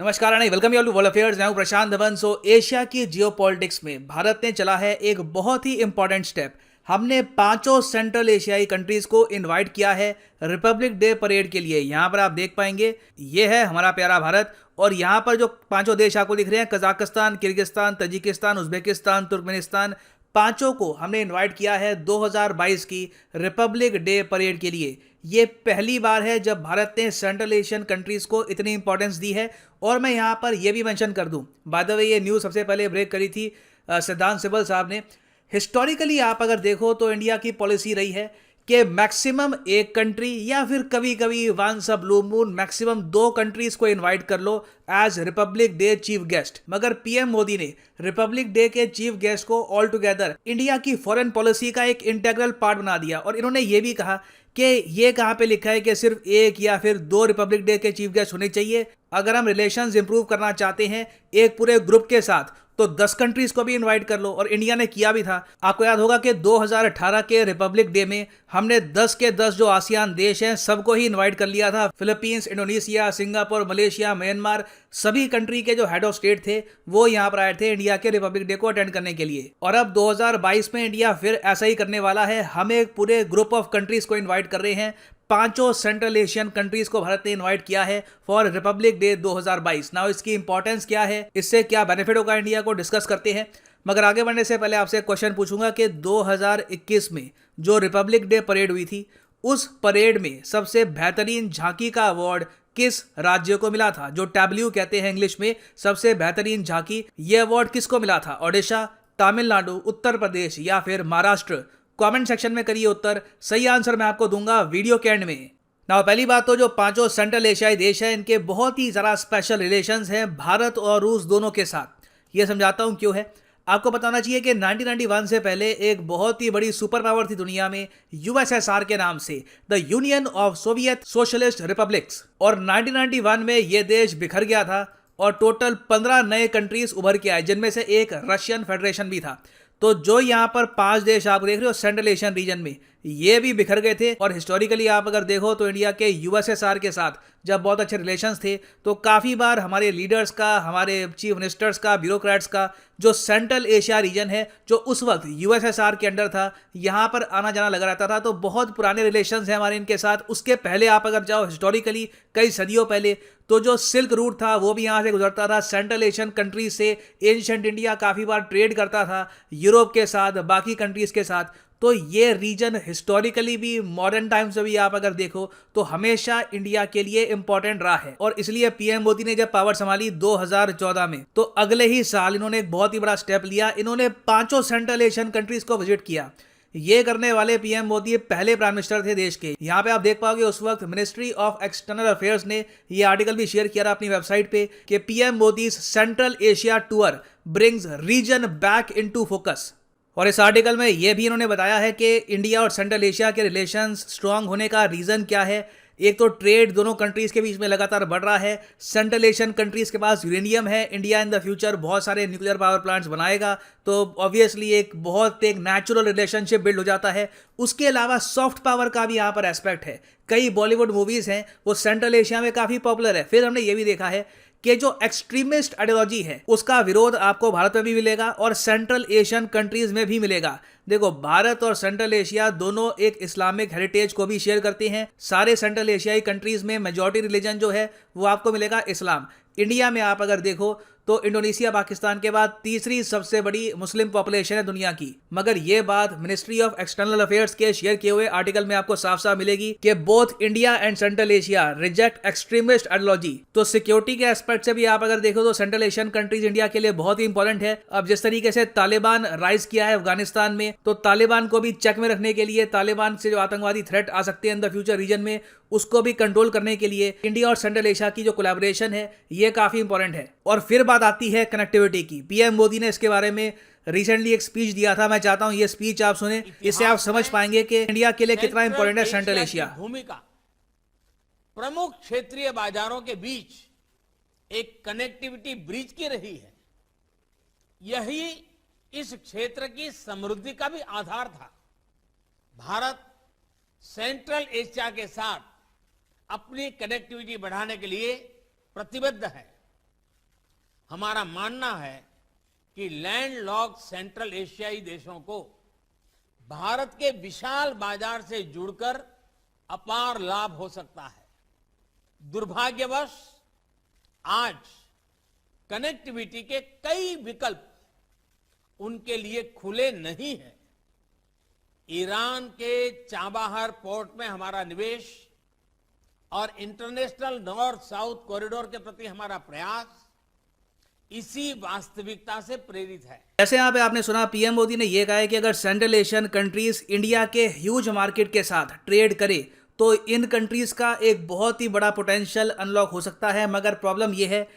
नमस्कार अनई, welcome you all to world affairs. मैं हूं प्रशांत धवन। एशिया की जियोपॉलिटिक्स में भारत ने चला है एक बहुत ही इंपॉर्टेंट स्टेप। हमने पांचों सेंट्रल एशियाई कंट्रीज को इनवाइट किया है रिपब्लिक डे परेड के लिए। यहां पर आप देख पाएंगे ये है हमारा प्यारा भारत, और यहां पर जो पांचों देश आपको दिख रहे हैं, Kazakhstan, Kyrgyzstan, Tajikistan, Uzbekistan, Turkmenistan, पांचों को हमने इनवाइट किया है 2022 की रिपब्लिक डे परेड के लिए। ये पहली बार है जब भारत ने सेंट्रल एशियन कंट्रीज को इतनी इंपॉर्टेंस दी है। और मैं यहाँ पर यह भी मेंशन कर दूं, बाय द वे ये न्यूज़ सबसे पहले ब्रेक करी थी सिद्धांत सिबल साहब ने। हिस्टोरिकली आप अगर देखो तो इंडिया की पॉलिसी रही है कि मैक्सिमम एक कंट्री या फिर कभी कभी once a blue moon maximum दो कंट्रीज को इनवाइट कर लो as republic day chief guest. मगर पीएम मोदी ने रिपब्लिक डे के चीफ गेस्ट को ऑल टुगेदर इंडिया की फॉरेन पॉलिसी का एक इंटीग्रल पार्ट बना दिया। और इन्होंने ये भी कहा कि ये कहाँ पे लिखा है कि सिर्फ एक या फिर दो रिपब्लिक डे के चीफ गेस्ट होने चाहिए। अगर हम रिलेशंस इंप्रूव करना चाहते हैं एक पूरे ग्रुप के साथ तो 10 कंट्रीज को भी इनवाइट कर लो, और इंडिया ने किया भी था। आपको याद होगा कि 2018 के रिपब्लिक डे में हमने 10 के 10 जो आसियान देश हैं सबको ही इनवाइट कर लिया था। Philippines, Indonesia, Singapore, Malaysia, Myanmar, सभी कंट्री के जो हेड ऑफ स्टेट थे वो यहाँ पर आए थे इंडिया के रिपब्लिक डे को अटेंड करने के लिए। और अब 2022 में इंडिया फिर ऐसा ही करने वाला है। हम एक पूरे ग्रुप ऑफ कंट्रीज को इन्वाइट कर रहे हैं। पांचों सेंट्रल एशियन कंट्रीज को भारत ने इनवाइट किया है फॉर रिपब्लिक डे 2022। नाउ इसकी इंपॉर्टेंस क्या है, इससे क्या बेनिफिट होगा इंडिया को, डिस्कस करते हैं। मगर आगे बढ़ने से पहले आपसे क्वेश्चन पूछूंगा कि 2021 में जो रिपब्लिक डे परेड हुई थी उस परेड में सबसे बेहतरीन झांकी का अवार्ड किस राज्य को मिला था? जो टैब्ल्यू कहते हैं इंग्लिश में, सबसे बेहतरीन झांकी, ये अवार्ड किसको मिला था? ओडिशा, तमिलनाडु, उत्तर प्रदेश या फिर महाराष्ट्र? कमेंट सेक्शन में करिए उत्तर। सही आंसर मैं आपको दूंगा वीडियो के एंड में। ना पहली बात तो जो पांचों सेंट्रल एशियाई देश हैं इनके बहुत ही ज़रा स्पेशल रिलेशंस हैं भारत और रूस दोनों के साथ। ये समझाता हूं क्यों है। आपको बताना चाहिए कि 1991 से पहले एक बहुत ही बड़ी सुपर पावर थी दुनिया में, यूएसएसआर के नाम से, the union of Soviet socialist republics. और 1991 में ये देश बिखर गया था और टोटल 15 नए कंट्रीज उभर के आए, जिनमें से एक रशियन फेडरेशन भी था। तो जो यहाँ पर 5 देश आप देख रहे हो सेंट्रल एशियन रीजन में, ये भी बिखर गए थे। और हिस्टोरिकली आप अगर देखो तो इंडिया के यूएसएसआर के साथ जब बहुत अच्छे रिलेशंस थे तो काफ़ी बार हमारे लीडर्स का, हमारे चीफ मिनिस्टर्स का, ब्यूरोक्रेट्स का जो सेंट्रल एशिया रीजन है जो उस वक्त यूएसएसआर के अंडर था, यहाँ पर आना जाना लगा रहता था। तो बहुत पुराने रिलेशंस हैं हमारे इनके साथ। उसके पहले आप अगर जाओ हिस्टोरिकली कई सदियों पहले, तो जो सिल्क रूट था वो भी यहाँ से गुजरता था सेंट्रल एशियन कंट्रीज से। एंशिएंट इंडिया काफ़ी बार ट्रेड करता था यूरोप के साथ, बाकी कंट्रीज के साथ। तो ये रीजन हिस्टोरिकली भी, मॉडर्न टाइम्स में भी आप अगर देखो तो हमेशा इंडिया के लिए इंपॉर्टेंट रहा है। और इसलिए पीएम मोदी ने जब पावर संभाली 2014 में, तो अगले ही साल इन्होंने एक बहुत ही बड़ा स्टेप लिया। इन्होंने पांचों सेंट्रल एशियन कंट्रीज को विजिट किया। ये करने वाले पीएम मोदी पहले प्राइम मिनिस्टर थे देश के। यहाँ पे आप देख पाओगे उस वक्त मिनिस्ट्री ऑफ एक्सटर्नल अफेयर्स ने ये आर्टिकल भी शेयर किया अपनी वेबसाइट पे कि PM Modi Central Asia tour brings region back into focus. और इस आर्टिकल में यह भी इन्होंने बताया है कि इंडिया और सेंट्रल एशिया के रिलेशंस स्ट्रांग होने का रीजन क्या है। एक तो ट्रेड दोनों कंट्रीज के बीच में लगातार बढ़ रहा है। सेंट्रल एशियन कंट्रीज के पास यूरेनियम है। इंडिया इन द फ्यूचर बहुत सारे न्यूक्लियर पावर प्लांट्स बनाएगा, तो ऑब्वियसली एक नेचुरल रिलेशनशिप बिल्ड हो जाता है। उसके अलावा सॉफ्ट पावर का भी यहाँ पर एस्पेक्ट है। कई बॉलीवुड मूवीज हैं वो सेंट्रल एशिया में काफ़ी पॉपुलर है। फिर हमने ये भी देखा है कि जो एक्सट्रीमिस्ट आइडियोलॉजी है उसका विरोध आपको भारत में भी मिलेगा और सेंट्रल एशियन कंट्रीज में भी मिलेगा। देखो, भारत और सेंट्रल एशिया दोनों एक इस्लामिक हेरिटेज को भी शेयर करते हैं। सारे सेंट्रल एशियाई कंट्रीज में मेजॉरिटी रिलीजन जो है वो आपको मिलेगा इस्लाम। इंडिया में आप अगर देखो तो इंडोनेशिया पाकिस्तान के बाद तीसरी सबसे बड़ी मुस्लिम पॉपुलेशन है दुनिया की। मगर ये बात मिनिस्ट्री ऑफ एक्सटर्नल अफेयर्स के शेयर किए हुए आर्टिकल में आपको साफ साफ मिलेगी कि both India and central Asia reject extremist ideology. तो सिक्योरिटी के एस्पेक्ट से भी आप अगर देखो तो सेंट्रल एशियन कंट्रीज इंडिया के लिए बहुत ही इंपॉर्टेंट है। अब जिस तरीके से तालिबान राइज किया है अफगानिस्तान में, तो तालिबान को भी चेक में रखने के लिए, तालिबान से जो आतंकवादी थ्रेट आ सकते हैं इन द फ्यूचर रीजन में, उसको भी कंट्रोल करने के लिए इंडिया और सेंट्रल एशिया की जो कोलैबोरेशन है ये काफी इंपॉर्टेंट है। और फिर बात आती है कनेक्टिविटी की। पीएम मोदी ने इसके बारे में रिसेंटली एक स्पीच दिया था। मैं चाहता हूं ये स्पीच आप सुने, इससे आप समझ पाएंगे कि इंडिया के लिए कितना इंपॉर्टेंट है सेंट्रल एशिया। भूमिका प्रमुख क्षेत्रीय बाजारों के बीच एक कनेक्टिविटी ब्रिज की रही है। यही इस क्षेत्र की समृद्धि का भी आधार था। भारत सेंट्रल एशिया के साथ अपनी कनेक्टिविटी बढ़ाने के लिए प्रतिबद्ध है। हमारा मानना है कि लैंडलॉक्ड सेंट्रल एशियाई देशों को भारत के विशाल बाजार से जुड़कर अपार लाभ हो सकता है। दुर्भाग्यवश आज कनेक्टिविटी के कई विकल्प उनके लिए खुले नहीं हैं। ईरान के चाबहार पोर्ट में हमारा निवेश और इंटरनेशनल नॉर्थ साउथ कॉरिडोर के प्रति हमारा प्रयास इसी वास्तविकता से प्रेरित है। जैसे यहाँ पे आपने सुना, पीएम मोदी ने यह कहा है कि अगर सेंट्रल एशियन कंट्रीज इंडिया के ह्यूज मार्केट के साथ ट्रेड करे तो इन कंट्रीज का एक बहुत ही बड़ा पोटेंशियल अनलॉक हो सकता है। मगर प्रॉब्लम यह है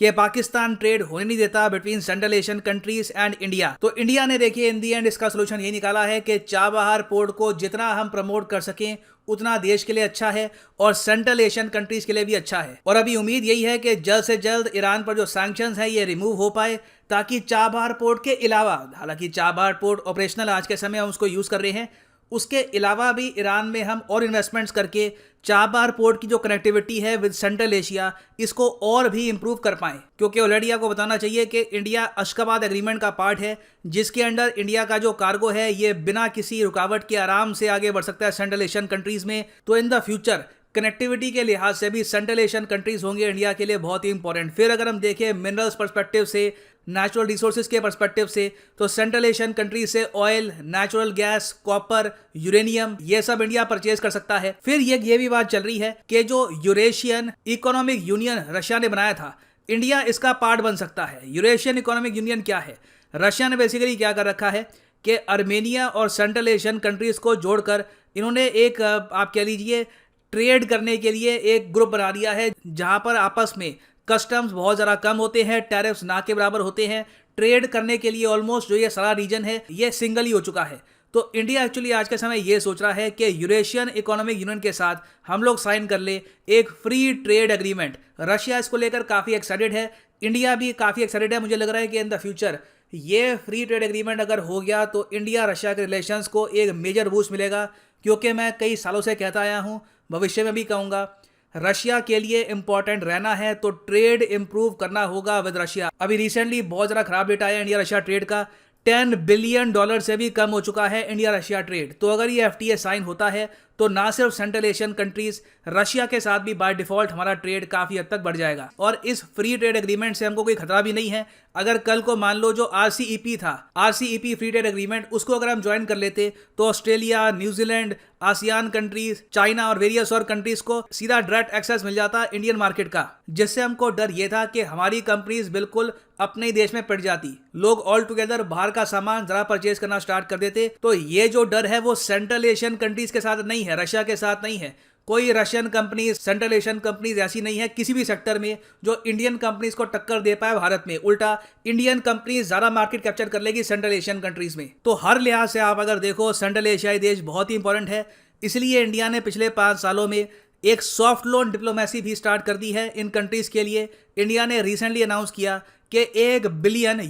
कि पाकिस्तान ट्रेड होने नहीं देता between central Asian countries and India. तो इंडिया ने देखिए इन दी एंड इसका सोल्यूशन ये निकाला है कि चाबहार पोर्ट को जितना हम प्रमोट कर सकें उतना देश के लिए अच्छा है और सेंट्रल एशियन कंट्रीज के लिए भी अच्छा है। और अभी उम्मीद यही है कि जल्द से जल्द ईरान पर जो सैंक्शंस है ये रिमूव हो पाए, ताकि चाबहार पोर्ट के अलावा, हालांकि चाबहार पोर्ट ऑपरेशनल आज के समय हम उसको यूज कर रहे हैं, उसके अलावा भी ईरान में हम और इन्वेस्टमेंट्स करके चाबहार पोर्ट की जो कनेक्टिविटी है विद सेंट्रल एशिया इसको और भी इंप्रूव कर पाएं। क्योंकि ऑलरेडी आपको बताना चाहिए कि इंडिया अशगाबाद एग्रीमेंट का पार्ट है, जिसके अंडर इंडिया का जो कार्गो है ये बिना किसी रुकावट के आराम से आगे बढ़ सकता है सेंट्रल एशियन कंट्रीज में। तो इन द फ्यूचर कनेक्टिविटी के लिहाज से भी सेंट्रल एशियन कंट्रीज होंगे इंडिया के लिए बहुत ही इंपॉर्टेंट। फिर अगर हम देखें मिनरल्स पर्सपेक्टिव से, नेचुरल रिसोर्सेज के पर्सपेक्टिव से, तो सेंट्रल एशियन कंट्रीज से oil, natural gas, copper, uranium ये सब इंडिया परचेज कर सकता है। फिर ये भी बात चल रही है कि जो यूरेशियन इकोनॉमिक यूनियन रशिया ने बनाया था, इंडिया इसका पार्ट बन सकता है। यूरेशियन इकोनॉमिक यूनियन क्या है? रशिया ने बेसिकली क्या कर रखा है कि आर्मेनिया और सेंट्रल एशियन कंट्रीज को जोड़कर इन्होंने एक आप कह लीजिए ट्रेड करने के लिए एक ग्रुप बना दिया है, जहां पर आपस में कस्टम्स बहुत ज़्यादा कम होते हैं, टैरिफ्स ना के बराबर होते हैं। ट्रेड करने के लिए ऑलमोस्ट जो ये सारा रीजन है ये सिंगल ही हो चुका है। तो इंडिया एक्चुअली आज के समय ये सोच रहा है कि यूरेशियन इकोनॉमिक यूनियन के साथ हम लोग साइन कर ले एक फ्री ट्रेड एग्रीमेंट। रशिया इसको लेकर काफ़ी एक्साइटेड है, इंडिया भी काफ़ी एक्साइटेड है। मुझे लग रहा है कि इन द फ्यूचर ये फ्री ट्रेड एग्रीमेंट अगर हो गया तो इंडिया रशिया के रिलेशंस को एक मेजर बूस्ट मिलेगा। क्योंकि मैं कई सालों से कहता आया हूँ, भविष्य में भी कहूँगा, रशिया के लिए इंपॉर्टेंट रहना है तो ट्रेड इंप्रूव करना होगा विद रशिया। अभी रिसेंटली बहुत ज़्यादा खराब डेटा आया इंडिया रशिया ट्रेड का, $10 बिलियन से भी कम हो चुका है इंडिया रशिया ट्रेड। तो अगर ये FTA साइन होता है तो ना सिर्फ सेंट्रल एशियन कंट्रीज, रशिया के साथ भी बाय डिफॉल्ट हमारा ट्रेड काफ़ी हद तक बढ़ जाएगा। और इस फ्री ट्रेड एग्रीमेंट से हमको कोई खतरा भी नहीं है। अगर कल को मान लो जो RCEP था, RCEP फ्री ट्रेड एग्रीमेंट, उसको अगर हम ज्वाइन कर लेते तो Australia, New Zealand, ASEAN countries, China और वेरियस और कंट्रीज को सीधा डायरेक्ट एक्सेस मिल जाता इंडियन मार्केट का, जिससे हमको डर ये था कि हमारी कंपनीज बिल्कुल अपने ही देश में पिट जाती, लोग ऑल टुगेदर बाहर का सामान जरा परचेज करना स्टार्ट कर देते। तो ये जो डर है वो सेंट्रल एशियन कंट्रीज के साथ नहीं है, रशिया के साथ नहीं है। कोई Russian companies, central Asian companies ऐसी नहीं है किसी भी सेक्टर में जो इंडियन कंपनीज को टक्कर दे पाए भारत में। उल्टा इंडियन कंपनीज ज्यादा मार्केट कैप्चर कर लेगी सेंट्रल एशियन कंट्रीज में। तो हर लिहाज से आप अगर देखो सेंट्रल एशियाई देश बहुत ही इंपॉर्टेंट है। इसलिए इंडिया ने पिछले 5 सालों में एक सॉफ्ट लोन डिप्लोमेसी भी स्टार्ट कर दी है इन कंट्रीज के लिए। इंडिया ने रिसेंटली अनाउंस किया कि $1 बिलियन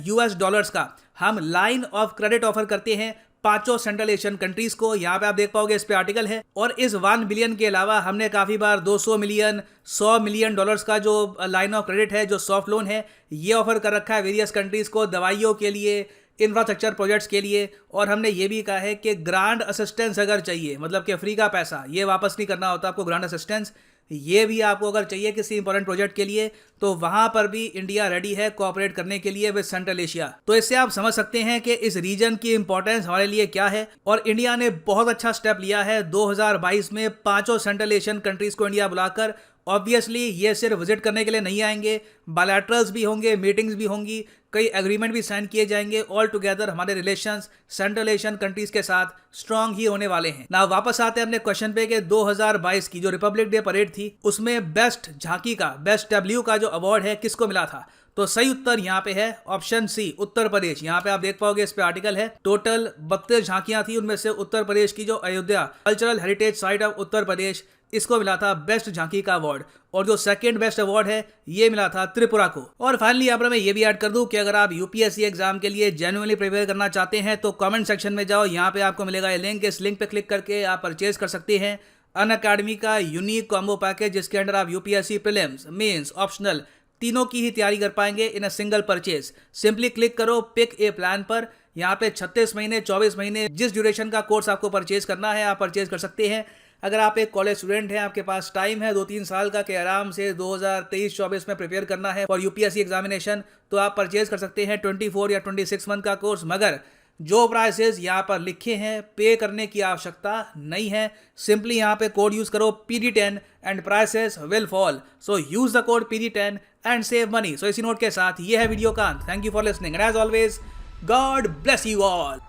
का हम लाइन ऑफ क्रेडिट ऑफर करते हैं 5 सेंट्रल एशियन कंट्रीज को। यहाँ पे आप देख पाओगे, इस पे आर्टिकल है। और इस $1 बिलियन के अलावा हमने काफी बार $200 मिलियन, $100 मिलियन का जो लाइन ऑफ क्रेडिट है, जो सॉफ्ट लोन है, ये ऑफर कर रखा है वेरियस कंट्रीज को दवाइयों के लिए, इंफ्रास्ट्रक्चर प्रोजेक्ट्स के लिए। और हमने ये भी कहा है कि ग्रांट असिस्टेंस अगर चाहिए, मतलब कि फ्री का पैसा ये वापस नहीं करना होता आपको, ग्रांट असिस्टेंस ये भी आपको अगर चाहिए किसी इंपॉर्टेंट प्रोजेक्ट के लिए, तो वहां पर भी इंडिया रेडी है कोऑपरेट करने के लिए विद सेंट्रल एशिया। तो इससे आप समझ सकते हैं कि इस रीजन की इंपॉर्टेंस हमारे लिए क्या है। और इंडिया ने बहुत अच्छा स्टेप लिया है 2022 में 5 सेंट्रल एशियन कंट्रीज को इंडिया बुलाकर। ऑब्वियसली ये सिर्फ विजिट करने के लिए नहीं आएंगे, बायलैटरल्स भी होंगे, मीटिंग्स भी होंगी, कई एग्रीमेंट भी साइन किए जाएंगे। ऑल टुगेदर हमारे रिलेशंस सेंट्रल एशियन कंट्रीज के साथ स्ट्रांग ही होने वाले हैं ना। वापस आते हैं अपने क्वेश्चन पे कि 2022 की जो रिपब्लिक डे परेड थी उसमें बेस्ट झांकी का, बेस्ट डब्ल्यू का जो अवार्ड है किसको मिला था? तो सही उत्तर यहाँ पे है ऑप्शन सी, उत्तर प्रदेश। यहाँ पे आप देख पाओगे, इस पे आर्टिकल है। टोटल 32 झांकियां थी, उनमें से उत्तर प्रदेश की जो Ayodhya cultural heritage site of Uttar Pradesh, इसको मिला था बेस्ट झांकी का अवार्ड। और जो सेकंड बेस्ट अवार्ड है ये मिला था त्रिपुरा को। और फाइनली यहाँ पर मैं ये भी ऐड कर दूं कि अगर आप यूपीएससी एग्जाम के लिए जेन्युइनली प्रिपेयर करना चाहते हैं तो कमेंट सेक्शन में जाओ, यहाँ पे आपको मिलेगा ये लिंक। इस लिंक पे क्लिक करके आप परचेज कर सकते हैं अनअकैडमी का यूनिक कॉम्बो पैकेज, जिसके अंदर आप यूपीएससी प्रीलिम्स, मेंस, ऑप्शनल तीनों की ही तैयारी कर पाएंगे in a single purchase. Simply click करो पिक ए प्लान पर। यहाँ पे 36 महीने 24 महीने जिस ड्यूरेशन का कोर्स आपको परचेज करना है आप परचेज कर सकते हैं। अगर आप एक कॉलेज स्टूडेंट हैं, आपके पास टाइम है 2-3 साल का कि आराम से 2023-24 में प्रिपेयर करना है फॉर यूपीएससी एग्जामिनेशन, तो आप परचेज कर सकते हैं 24 या 26 मंथ का कोर्स। मगर जो प्राइसेस यहाँ पर लिखे हैं पे करने की आवश्यकता नहीं है। सिंपली यहाँ पे कोड यूज करो PD10 and prices will fall. So use the code PD10 and save money. So इसी नोट के साथ ये है वीडियो का अंत। Thank you for listening and as always God bless you all.